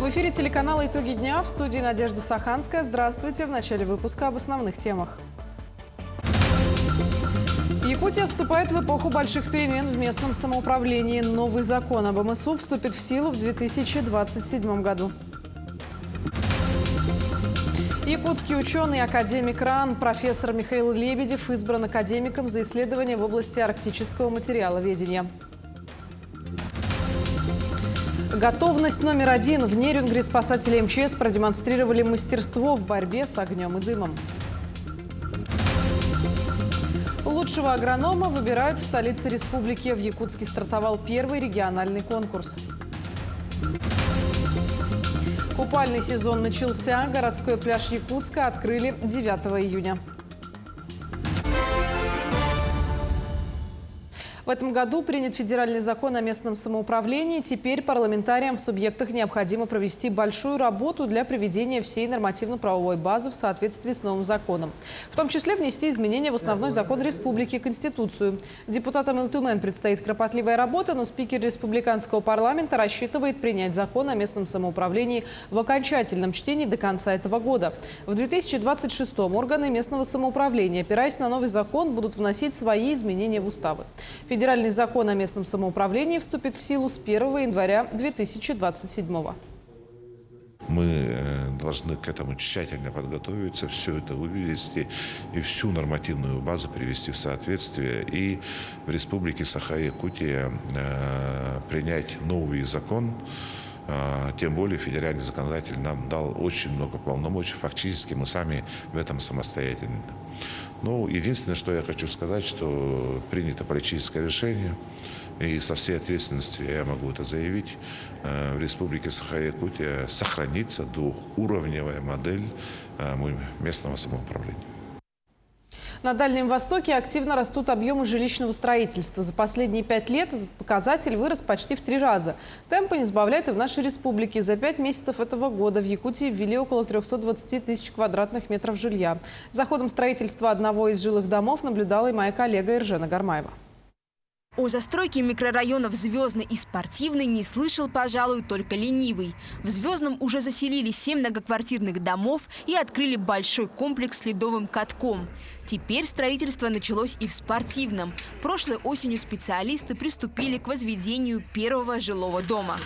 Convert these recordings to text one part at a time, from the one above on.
В эфире телеканала «Итоги дня», в студии Надежда Саханская. Здравствуйте. В начале выпуска об основных темах. Якутия вступает в эпоху больших перемен в местном самоуправлении. Новый закон об МСУ вступит в силу в 2027 году. Якутский ученый, академик РАН, профессор Михаил Лебедев избран академиком за исследования в области арктического материаловедения. Готовность номер один. В Нерюнгри спасатели МЧС продемонстрировали мастерство в борьбе с огнем и дымом. Лучшего агронома выбирают в столице республики. В Якутске стартовал первый региональный конкурс. Купальный сезон начался. Городской пляж Якутска открыли 9 июня. В этом году принят федеральный закон о местном самоуправлении. Теперь парламентариям в субъектах необходимо провести большую работу для приведения всей нормативно-правовой базы в соответствии с новым законом. В том числе внести изменения в основной закон республики – Конституцию. Депутатам Илтумен предстоит кропотливая работа, но спикер республиканского парламента рассчитывает принять закон о местном самоуправлении в окончательном чтении до конца этого года. В 2026-м органы местного самоуправления, опираясь на новый закон, будут вносить свои изменения в уставы. Федеральный закон о местном самоуправлении вступит в силу с 1 января 2027 года. Мы должны к этому тщательно подготовиться, все это вывести и всю нормативную базу привести в соответствие. И в Республике Саха-Якутия принять новый закон. Тем более федеральный законодатель нам дал очень много полномочий. Фактически мы сами в этом самостоятельны. Ну, единственное, что я хочу сказать, что принято политическое решение. И со всей ответственностью я могу это заявить. В Республике Саха-Якутия сохранится двухуровневая модель местного самоуправления. На Дальнем Востоке активно растут объемы жилищного строительства. За последние 5 лет этот показатель вырос почти в 3 раза. Темпы не сбавляют и в нашей республике. За 5 месяцев этого года в Якутии ввели около 320 тысяч квадратных метров жилья. За ходом строительства одного из жилых домов наблюдала и моя коллега Иржена Гармаева. О застройке микрорайонов «Звездный» и «Спортивный» не слышал, пожалуй, только ленивый. В «Звездном» уже заселили 7 многоквартирных домов и открыли большой комплекс с ледовым катком. Теперь строительство началось и в «Спортивном». Прошлой осенью специалисты приступили к возведению первого жилого дома.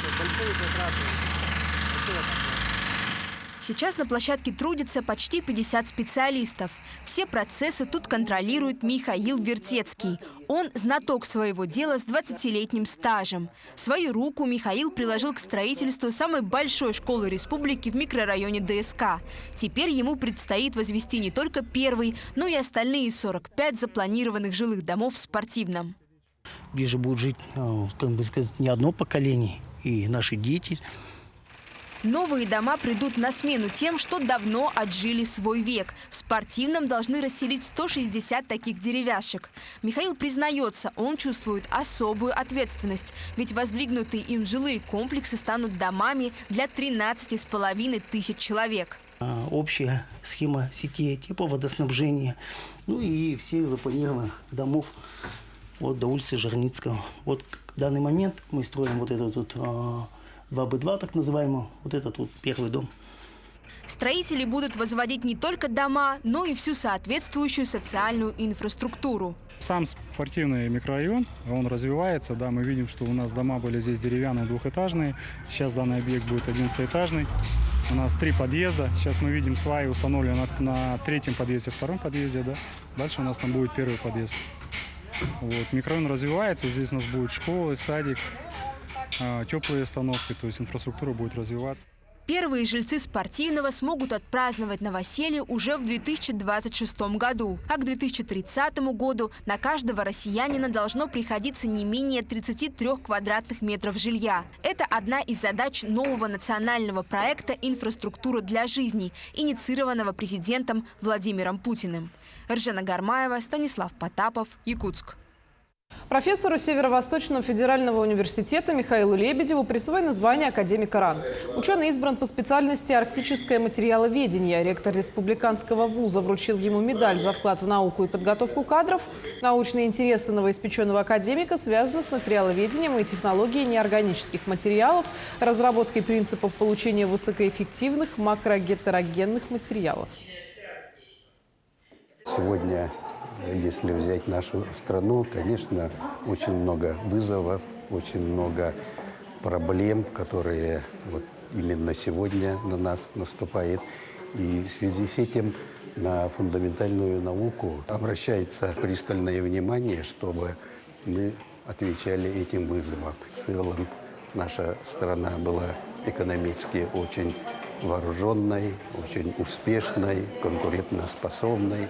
Сейчас на площадке трудится почти 50 специалистов. Все процессы тут контролирует Михаил Вертецкий. Он знаток своего дела с 20-летним стажем. Свою руку Михаил приложил к строительству самой большой школы республики в микрорайоне ДСК. Теперь ему предстоит возвести не только первый, но и остальные 45 запланированных жилых домов в «Спортивном». Здесь же будет жить, как бы сказать, не одно поколение, и наши дети. Новые дома придут на смену тем, что давно отжили свой век. В «Спортивном» должны расселить 160 таких деревяшек. Михаил признается, он чувствует особую ответственность. Ведь воздвигнутые им жилые комплексы станут домами для 13,5 тысяч человек. Общая схема сети типа водоснабжения, ну и всех запланированных домов вот до улицы Жарницкого. Вот в данный момент мы строим вот этот вот 2Б2, так называемый, вот этот вот первый дом. Строители будут возводить не только дома, но и всю соответствующую социальную инфраструктуру. Сам спортивный микрорайон, он развивается. Да, мы видим, что у нас дома были здесь деревянные, двухэтажные. Сейчас данный объект будет 11-этажный. У нас 3 подъезда. Сейчас мы видим сваи установлены на 3-м подъезде, 2-м подъезде. Да. Дальше у нас там будет 1-й подъезд. Вот. Микрорайон развивается. Здесь у нас будет школа, садик, теплые остановки, то есть инфраструктура будет развиваться. Первые жильцы «Спортивного» смогут отпраздновать новоселье уже в 2026 году. А к 2030 году на каждого россиянина должно приходиться не менее 33 квадратных метров жилья. Это одна из задач нового национального проекта «Инфраструктура для жизни», инициированного президентом Владимиром Путиным. Иржена Гармаева, Станислав Потапов, Якутск. Профессору Северо-Восточного федерального университета Михаилу Лебедеву присвоено звание академика РАН. Ученый избран по специальности арктическое материаловедение. Ректор республиканского вуза вручил ему медаль за вклад в науку и подготовку кадров. Научные интересы новоиспеченного академика связаны с материаловедением и технологией неорганических материалов, разработкой принципов получения высокоэффективных макрогетерогенных материалов. Сегодня, если взять нашу страну, конечно, очень много вызовов, очень много проблем, которые вот именно сегодня на нас наступают. И в связи с этим на фундаментальную науку обращается пристальное внимание, чтобы мы отвечали этим вызовам. В целом наша страна была экономически очень вооруженной, очень успешной, конкурентоспособной.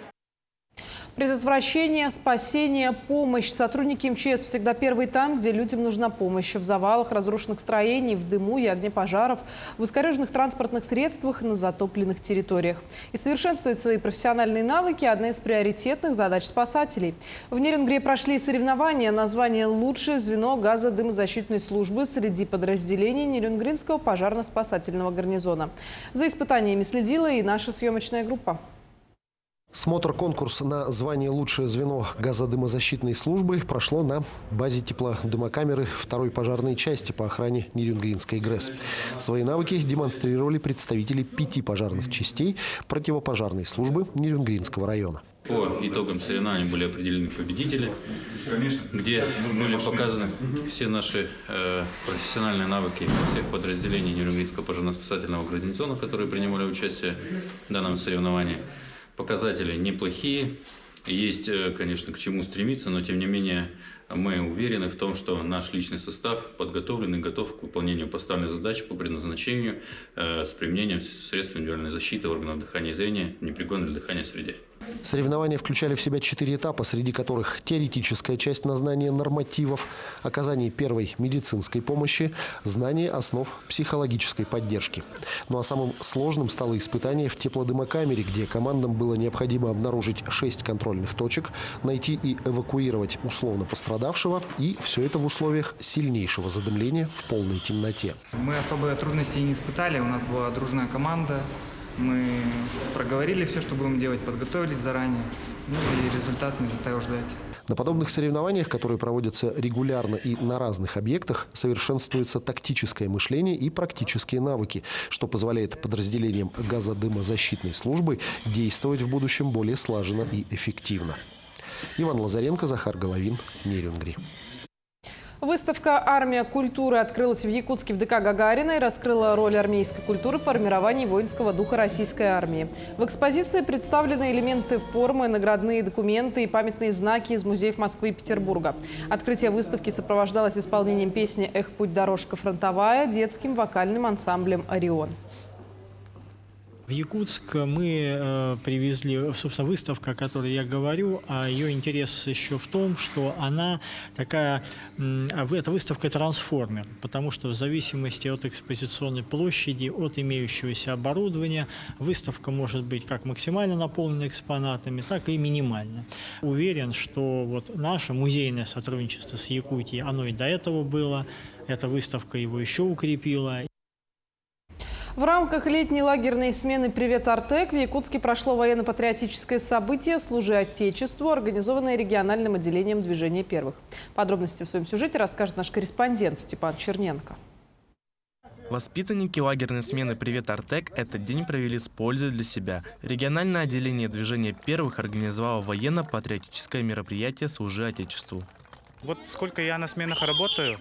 Предотвращение, спасение, помощь. Сотрудники МЧС всегда первые там, где людям нужна помощь. В завалах разрушенных строений, в дыму и огне пожаров, в искореженных транспортных средствах, на затопленных территориях. И совершенствовать свои профессиональные навыки – одна из приоритетных задач спасателей. В Нерюнгри прошли соревнования на звание «Лучшее звено газодымозащитной службы» среди подразделений Нерюнгринского пожарно-спасательного гарнизона. За испытаниями следила и наша съемочная группа. Смотр-конкурс на звание «Лучшее звено газодымозащитной службы» прошло на базе теплодымокамеры 2-й пожарной части по охране Нерюнгринской ГРЭС. Свои навыки демонстрировали представители 5 пожарных частей противопожарной службы Нерюнгринского района. По итогам соревнований были определены победители, где были показаны все наши профессиональные навыки всех подразделений Нерюнгринского пожарно-спасательного гарнизона, которые принимали участие в данном соревновании. Показатели неплохие, есть, конечно, к чему стремиться, но тем не менее мы уверены в том, что наш личный состав подготовлен и готов к выполнению поставленных задач по предназначению с применением средств индивидуальной защиты органов дыхания и зрения в непригодной для дыхания среде. Соревнования включали в себя 4 этапа, среди которых теоретическая часть на знание нормативов, оказание первой медицинской помощи, знание основ психологической поддержки. Ну а самым сложным стало испытание в теплодымокамере, где командам было необходимо обнаружить 6 контрольных точек, найти и эвакуировать условно пострадавшего, и все это в условиях сильнейшего задымления в полной темноте. Мы особые трудности не испытали, у нас была дружная команда. Мы проговорили все, что будем делать, подготовились заранее, и результат не заставил ждать. На подобных соревнованиях, которые проводятся регулярно и на разных объектах, совершенствуется тактическое мышление и практические навыки, что позволяет подразделениям газодымозащитной службы действовать в будущем более слаженно и эффективно. Иван Лазаренко, Захар Головин, Нерюнгри. Выставка «Армия культуры» открылась в Якутске в ДК Гагарина и раскрыла роль армейской культуры в формировании воинского духа российской армии. В экспозиции представлены элементы формы, наградные документы и памятные знаки из музеев Москвы и Петербурга. Открытие выставки сопровождалось исполнением песни «Эх, путь дорожка фронтовая» детским вокальным ансамблем «Орион». В Якутск мы привезли, собственно, выставка, о которой я говорю, а ее интерес еще в том, что она такая, эта выставка трансформер, потому что в зависимости от экспозиционной площади, от имеющегося оборудования, выставка может быть как максимально наполнена экспонатами, так и минимально. Уверен, что вот наше музейное сотрудничество с Якутией, оно и до этого было, эта выставка его еще укрепила. В рамках летней лагерной смены «Привет, Артек» в Якутске прошло военно-патриотическое событие «Служи Отечеству», организованное региональным отделением движения первых. Подробности в своем сюжете расскажет наш корреспондент Степан Черненко. Воспитанники лагерной смены «Привет, Артек» этот день провели с пользой для себя. Региональное отделение движения первых организовало военно-патриотическое мероприятие «Служи Отечеству». Вот сколько я на сменах работаю,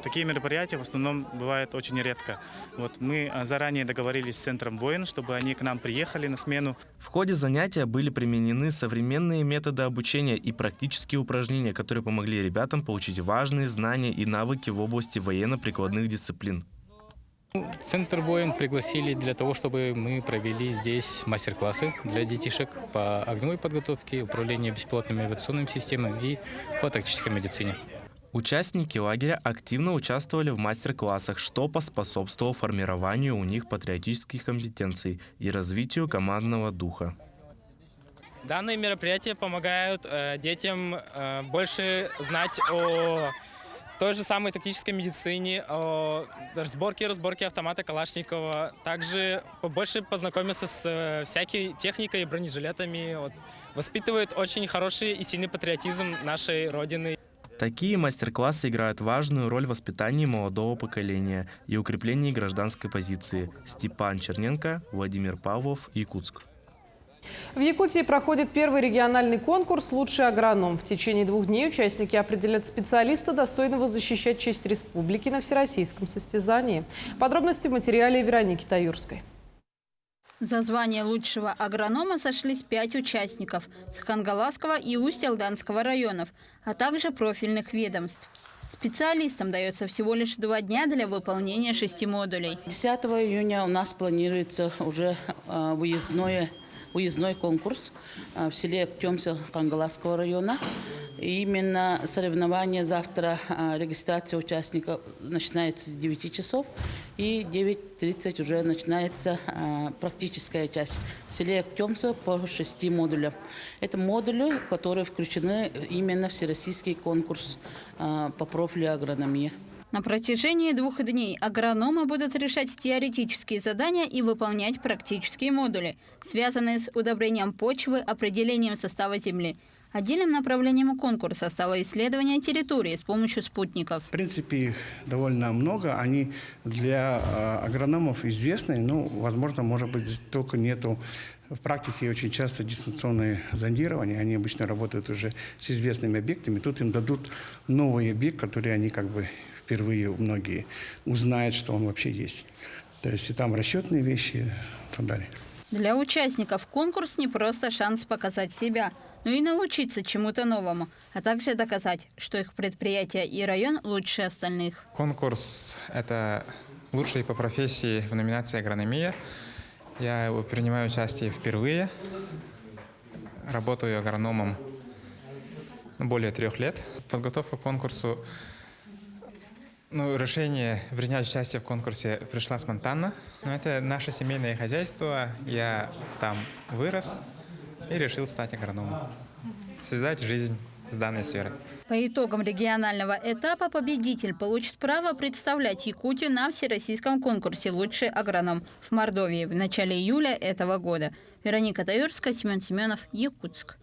такие мероприятия в основном бывают очень редко. Вот мы заранее договорились с Центром войн, чтобы они к нам приехали на смену. В ходе занятия были применены современные методы обучения и практические упражнения, которые помогли ребятам получить важные знания и навыки в области военно-прикладных дисциплин. Центр войн пригласили для того, чтобы мы провели здесь мастер-классы для детишек по огневой подготовке, управлению беспилотными авиационными системами и по тактической медицине. Участники лагеря активно участвовали в мастер-классах, что поспособствовало формированию у них патриотических компетенций и развитию командного духа. Данные мероприятия помогают детям больше знать о той же самой тактической медицине, о разборке автомата Калашникова. Также больше познакомиться с всякой техникой и бронежилетами. Воспитывает очень хороший и сильный патриотизм нашей Родины. Такие мастер-классы играют важную роль в воспитании молодого поколения и укреплении гражданской позиции. Степан Черненко, Владимир Павлов, Якутск. В Якутии проходит первый региональный конкурс «Лучший агроном». В течение 2 дней участники определят специалиста, достойного защищать честь республики на всероссийском состязании. Подробности в материале Вероники Таюрской. За звание лучшего агронома сошлись 5 участников с Хангаласского и Усть-Алданского районов, а также профильных ведомств. Специалистам дается всего лишь 2 дня для выполнения 6 модулей. 10 июня у нас планируется уже выездной конкурс в селе Актемся Хангаласского района. И именно соревнование завтра, регистрация участников начинается с 9 часов. И 9:30 уже начинается практическая часть. В селе Актемся по 6 модулям. Это модули, которые включены именно в всероссийский конкурс по профилю агрономии. На протяжении 2 дней агрономы будут решать теоретические задания и выполнять практические модули, связанные с удобрением почвы, определением состава земли. Отдельным направлением конкурса стало исследование территории с помощью спутников. В принципе, их довольно много. Они для агрономов известны, возможно, может быть, только нету в практике очень часто дистанционное зондирование. Они обычно работают уже с известными объектами. Тут им дадут новый объект, который они впервые многие узнают, что он вообще есть. То есть и там расчетные вещи и так далее. Для участников конкурс не просто шанс показать себя, но и научиться чему-то новому, а также доказать, что их предприятие и район лучше остальных. Конкурс – это лучший по профессии в номинации «Агрономия». Я принимаю участие впервые. Работаю агрономом более 3 лет. Подготовка к конкурсу. Решение принять участие в конкурсе пришло спонтанно. Но это наше семейное хозяйство. Я там вырос и решил стать агрономом. Связать жизнь с данной сферой. По итогам регионального этапа победитель получит право представлять Якутию на всероссийском конкурсе «Лучший агроном» в Мордовии в начале июля этого года. Вероника Таюрская, Семен Семенов, Якутск.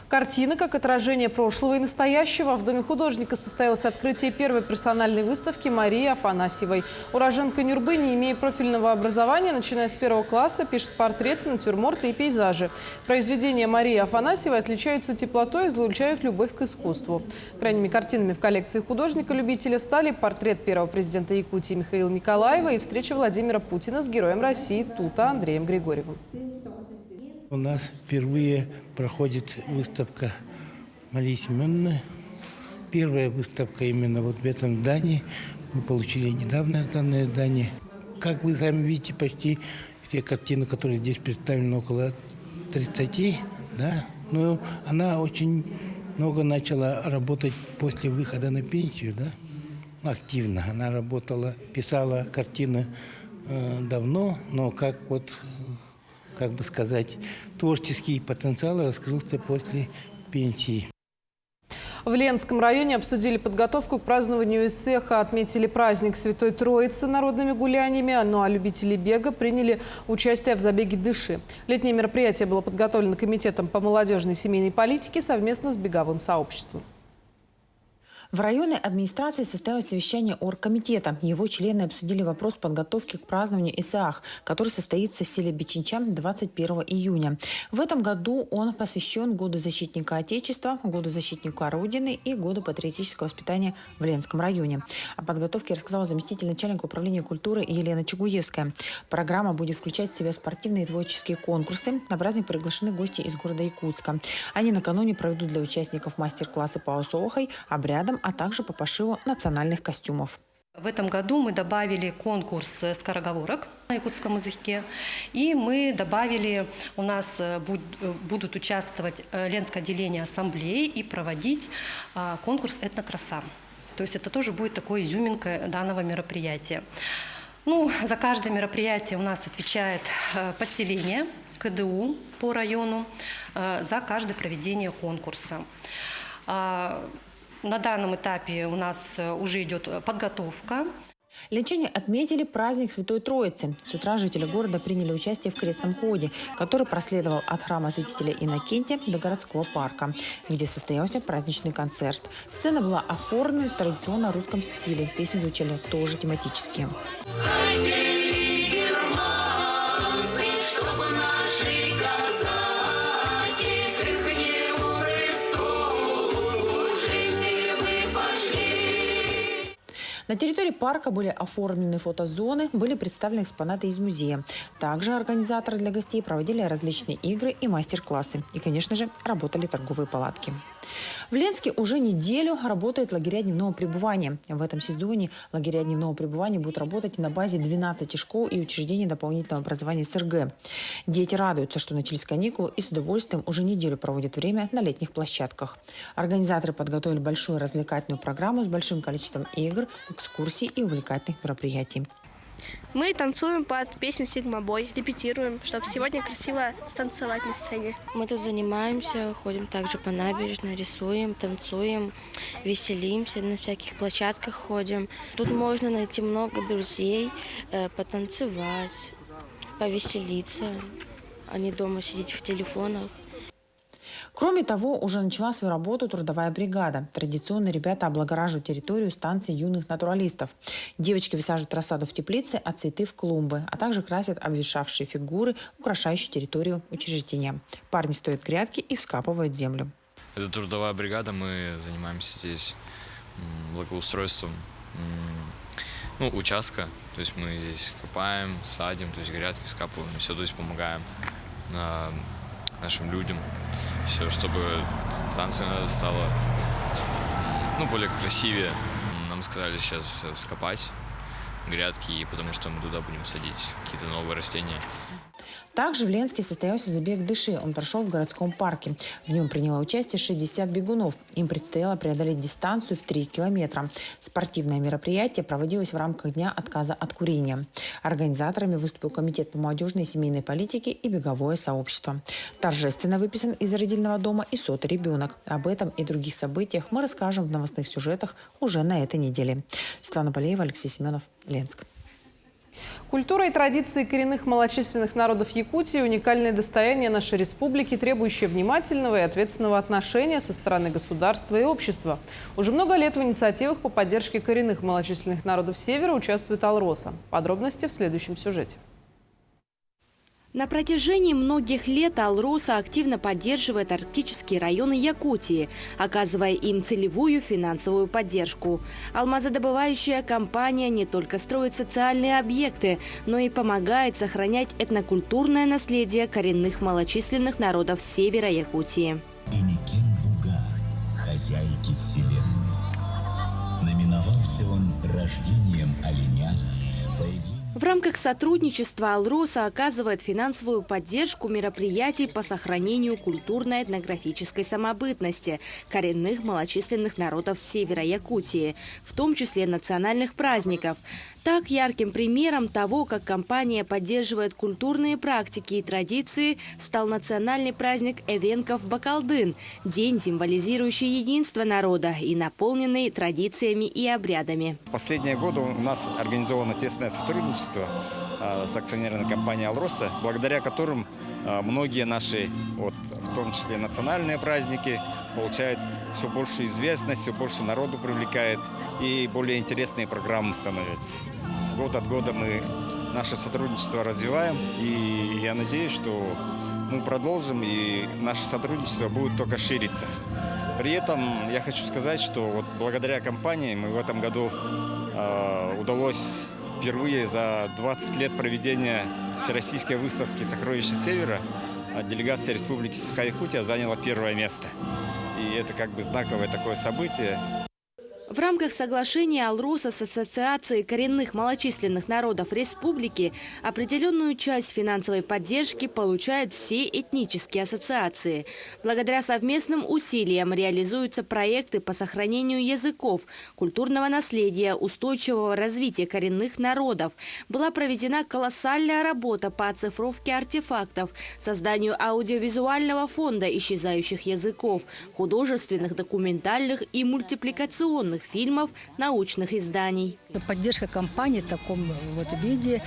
Картины как отражение прошлого и настоящего. В Доме художника состоялось открытие первой персональной выставки Марии Афанасьевой. Уроженка Нюрбы, не имея профильного образования, начиная с 1 класса, пишет портреты, натюрморты и пейзажи. Произведения Марии Афанасьевой отличаются теплотой и излучают любовь к искусству. Крайними картинами в коллекции художника-любителя стали портрет первого президента Якутии Михаила Николаева и встреча Владимира Путина с героем России Тута Андреем Григорьевым. У нас впервые проходит выставка Марии Семеновны. Первая выставка именно в этом здании. Мы получили недавно данное здание. Как вы сами видите, почти все картины, которые здесь представлены, около 30. Да? Но она очень много начала работать после выхода на пенсию. Да? Активно. Она работала, писала картины давно, но как бы сказать, творческий потенциал раскрылся после пенсии. В Ленском районе обсудили подготовку к празднованию Исеха, отметили праздник Святой Троицы народными гуляниями, а любители бега приняли участие в забеге «Дыши». Летнее мероприятие было подготовлено Комитетом по молодежной и семейной политике совместно с беговым сообществом. В районной администрации состоялось совещание оргкомитета. Его члены обсудили вопрос подготовки к празднованию Исаах, который состоится в селе Бичинчам 21 июня. В этом году он посвящен Году защитника Отечества, Году защитника Родины и Году патриотического воспитания в Ленском районе. О подготовке рассказала заместитель начальника управления культуры Елена Чугуевская. Программа будет включать в себя спортивные и творческие конкурсы. На праздник приглашены гости из города Якутска. Они накануне проведут для участников мастер-классы по осохой, обрядам, а также по пошиву национальных костюмов. В этом году мы добавили конкурс скороговорок на якутском языке. И мы добавили, у нас будут участвовать Ленское отделение ассамблеи и проводить конкурс «Этнокраса». То есть это тоже будет такой изюминкой данного мероприятия. За каждое мероприятие у нас отвечает поселение, КДУ по району за каждое проведение конкурса. На данном этапе у нас уже идет подготовка. Ленчане отметили праздник Святой Троицы. С утра жители города приняли участие в крестном ходе, который проследовал от храма святителя Иннокентия до городского парка, где состоялся праздничный концерт. Сцена была оформлена в традиционно русском стиле. Песни звучали тоже тематические. На территории парка были оформлены фотозоны, были представлены экспонаты из музея. Также организаторы для гостей проводили различные игры и мастер-классы. И, конечно же, работали торговые палатки. В Ленске уже неделю работают лагеря дневного пребывания. В этом сезоне лагеря дневного пребывания будут работать на базе 12 школ и учреждений дополнительного образования СРГ. Дети радуются, что начались каникулы, и с удовольствием уже неделю проводят время на летних площадках. Организаторы подготовили большую развлекательную программу с большим количеством игр, экскурсий и увлекательных мероприятий. Мы танцуем под песню «Сигма-бой», репетируем, чтобы сегодня красиво станцевать на сцене. Мы тут занимаемся, ходим также по набережной, рисуем, танцуем, веселимся, на всяких площадках ходим. Тут можно найти много друзей, потанцевать, повеселиться, а не дома сидеть в телефонах. Кроме того, уже начала свою работу трудовая бригада. Традиционно ребята облагораживают территорию станции юных натуралистов. Девочки высаживают рассаду в теплице, а цветы в клумбы, а также красят обветшавшие фигуры, украшающие территорию учреждения. Парни стоят грядки и вскапывают землю. Это трудовая бригада, мы занимаемся здесь благоустройством участка. То есть мы здесь копаем, садим, то есть грядки вскапываем, все, то есть помогаем нашим людям. Все, чтобы станция стала более красивее. Нам сказали сейчас вскопать грядки, потому что мы туда будем садить какие-то новые растения. Также в Ленске состоялся забег «Дыши». Он прошел в городском парке. В нем приняло участие 60 бегунов. Им предстояло преодолеть дистанцию в 3 километра. Спортивное мероприятие проводилось в рамках Дня отказа от курения. Организаторами выступил Комитет по молодежной и семейной политике и беговое сообщество. Торжественно выписан из родильного дома и 100-й ребенок. Об этом и других событиях мы расскажем в новостных сюжетах уже на этой неделе. Светлана Полеева, Алексей Семенов, Ленск. Культура и традиции коренных малочисленных народов Якутии – уникальное достояние нашей республики, требующее внимательного и ответственного отношения со стороны государства и общества. Уже много лет в инициативах по поддержке коренных малочисленных народов Севера участвует Алроса. Подробности в следующем сюжете. На протяжении многих лет Алроса активно поддерживает арктические районы Якутии, оказывая им целевую финансовую поддержку. Алмазодобывающая компания не только строит социальные объекты, но и помогает сохранять этнокультурное наследие коренных малочисленных народов севера Якутии. Эникен-Буга, хозяйки вселенной. Знаменовался он рождением оленят, В рамках сотрудничества Алроса оказывает финансовую поддержку мероприятий по сохранению культурно-этнографической самобытности коренных малочисленных народов севера Якутии, в том числе национальных праздников. Так, ярким примером того, как компания поддерживает культурные практики и традиции, стал национальный праздник Эвенков-Бакалдын – день, символизирующий единство народа и наполненный традициями и обрядами. В последние годы у нас организовано тесное сотрудничество с акционерной компанией «Алроса», благодаря которым многие наши, в том числе национальные праздники, получают все больше известность, все больше народу привлекает и более интересные программы становятся. Год от года мы наше сотрудничество развиваем, и я надеюсь, что мы продолжим, и наше сотрудничество будет только шириться. При этом я хочу сказать, что благодаря компании мы в этом году удалось впервые за 20 лет проведения Всероссийской выставки «Сокровища Севера» делегация Республики Саха-Якутия заняла первое место. И это знаковое такое событие. В рамках соглашения Алроса с Ассоциацией коренных малочисленных народов республики определенную часть финансовой поддержки получают все этнические ассоциации. Благодаря совместным усилиям реализуются проекты по сохранению языков, культурного наследия, устойчивого развития коренных народов. Была проведена колоссальная работа по оцифровке артефактов, созданию аудиовизуального фонда исчезающих языков, художественных, документальных и мультипликационных фильмов, научных изданий. Поддержка компании в таком вот виде,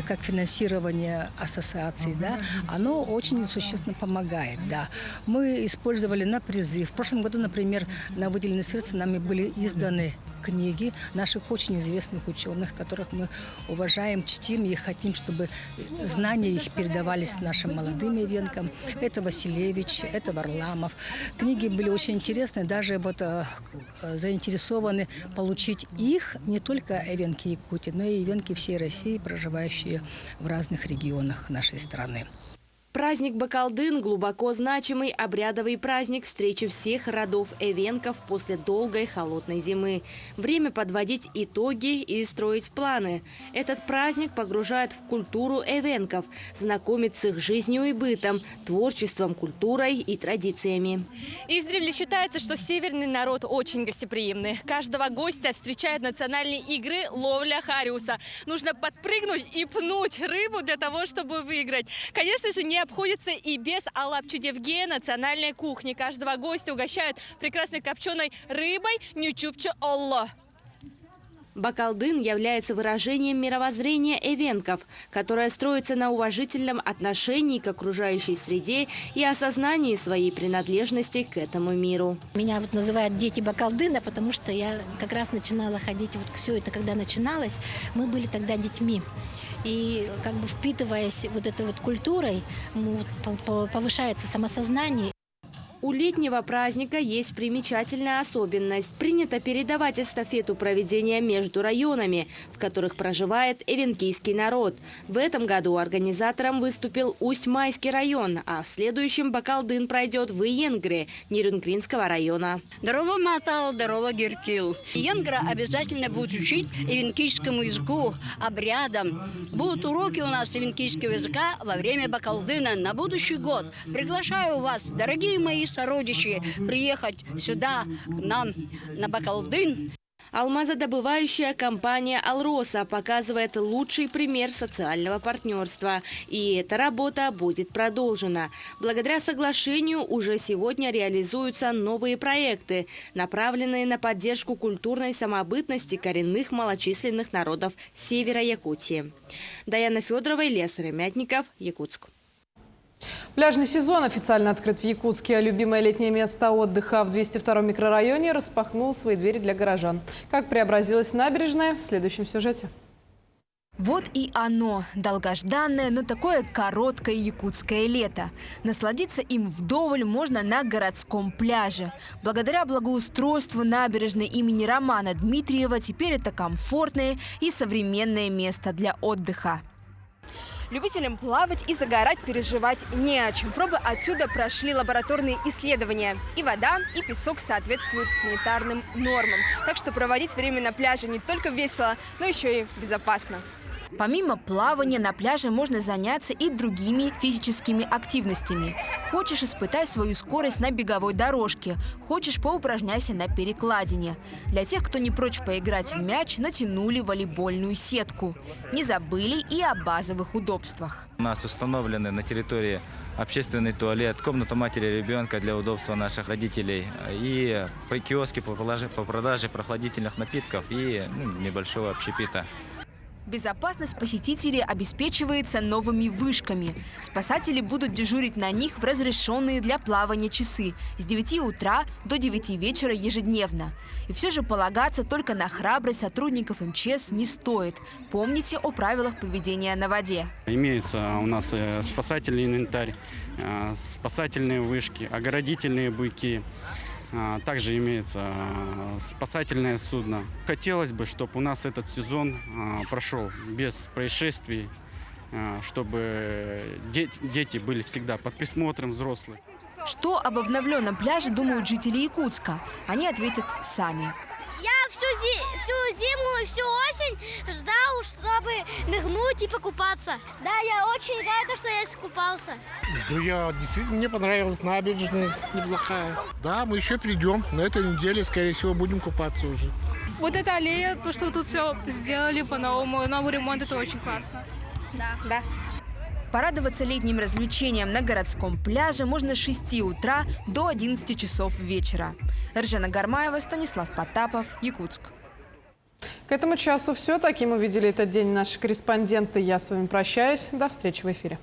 как финансирование ассоциаций, да, оно очень существенно помогает. Да. Мы использовали на призыв. В прошлом году, например, на выделенные средства нами были изданы книги наших очень известных ученых, которых мы уважаем, чтим и хотим, чтобы знания их передавались нашим молодым эвенкам. Это Василевич, это Варламов. Книги были очень интересны, даже вот заинтересованы получить их не только эвенки Якутии, но и эвенки всей России, проживающие в разных регионах нашей страны. Праздник Бакалдын – глубоко значимый обрядовый праздник встречи всех родов эвенков после долгой холодной зимы. Время подводить итоги и строить планы. Этот праздник погружает в культуру эвенков, знакомит с их жизнью и бытом, творчеством, культурой и традициями. Издревле считается, что северный народ очень гостеприимный. Каждого гостя встречают национальные игры ловля хариуса. Нужно подпрыгнуть и пнуть рыбу для того, чтобы выиграть. Конечно же, не обходится и без алапчудевге, национальной кухни. Каждого гостя угощают прекрасной копченой рыбой нючупча олло. Бакалдын является выражением мировоззрения эвенков, которое строится на уважительном отношении к окружающей среде и осознании своей принадлежности к этому миру. Меня вот называют «дети Бакалдына», потому что я как раз начинала ходить, вот все это когда начиналось, мы были тогда детьми. И как бы впитываясь вот этой вот культурой, повышается самосознание. У летнего праздника есть примечательная особенность. Принято передавать эстафету проведения между районами, в которых проживает эвенкийский народ. В этом году организатором выступил Усть-Майский район, а в следующем Бакалдын пройдет в Иенгре, Нерюнгринского района. Здорово, Матал, здорово, Геркил. Иенгра обязательно будет учить эвенкийскому языку, обрядам. Будут уроки у нас эвенкийского языка во время Бакалдына на будущий год. Приглашаю вас, дорогие мои сородичи, приехать сюда, к нам, на Бакалдын. Алмазодобывающая компания «Алроса» показывает лучший пример социального партнерства. И эта работа будет продолжена. Благодаря соглашению уже сегодня реализуются новые проекты, направленные на поддержку культурной самобытности коренных малочисленных народов севера Якутии. Даяна Федорова, Илья Сыромятников, Якутск. Пляжный сезон официально открыт в Якутске. А любимое летнее место отдыха в 202-м микрорайоне распахнуло свои двери для горожан. Как преобразилась набережная, в следующем сюжете. Вот и оно, долгожданное, но такое короткое якутское лето. Насладиться им вдоволь можно на городском пляже. Благодаря благоустройству набережной имени Романа Дмитриева теперь это комфортное и современное место для отдыха. Любителям плавать и загорать переживать не о чем. Пробы отсюда прошли лабораторные исследования. И вода, и песок соответствуют санитарным нормам. Так что проводить время на пляже не только весело, но еще и безопасно. Помимо плавания на пляже можно заняться и другими физическими активностями. Хочешь – испытай свою скорость на беговой дорожке. Хочешь – поупражняйся на перекладине. Для тех, кто не прочь поиграть в мяч, натянули волейбольную сетку. Не забыли и о базовых удобствах. У нас установлены на территории общественный туалет, комната матери и ребенка для удобства наших родителей и киоски по продаже прохладительных напитков и небольшого общепита. Безопасность посетителей обеспечивается новыми вышками. Спасатели будут дежурить на них в разрешенные для плавания часы с 9 утра до 9 вечера ежедневно. И все же полагаться только на храбрость сотрудников МЧС не стоит. Помните о правилах поведения на воде. Имеется у нас спасательный инвентарь, спасательные вышки, оградительные буйки. Также имеется спасательное судно. Хотелось бы, чтобы у нас этот сезон прошел без происшествий, чтобы дети были всегда под присмотром взрослых. Что об обновленном пляже думают жители Якутска? Они ответят сами. Я всю зиму и всю осень ждал, чтобы нырнуть и покупаться. Да, я очень рада, что я искупался. Да, действительно, мне понравилась набережная, неплохая. Да, мы еще придем. На этой неделе, скорее всего, будем купаться уже. Вот эта аллея, то, что вы тут все сделали по-новому, новый ремонт, это очень классно. Да. Порадоваться летним развлечениям на городском пляже можно с 6 утра до 11 часов вечера. Ржана Гармаева, Станислав Потапов, Якутск. К этому часу все. Таким увидели этот день наши корреспонденты. Я с вами прощаюсь. До встречи в эфире.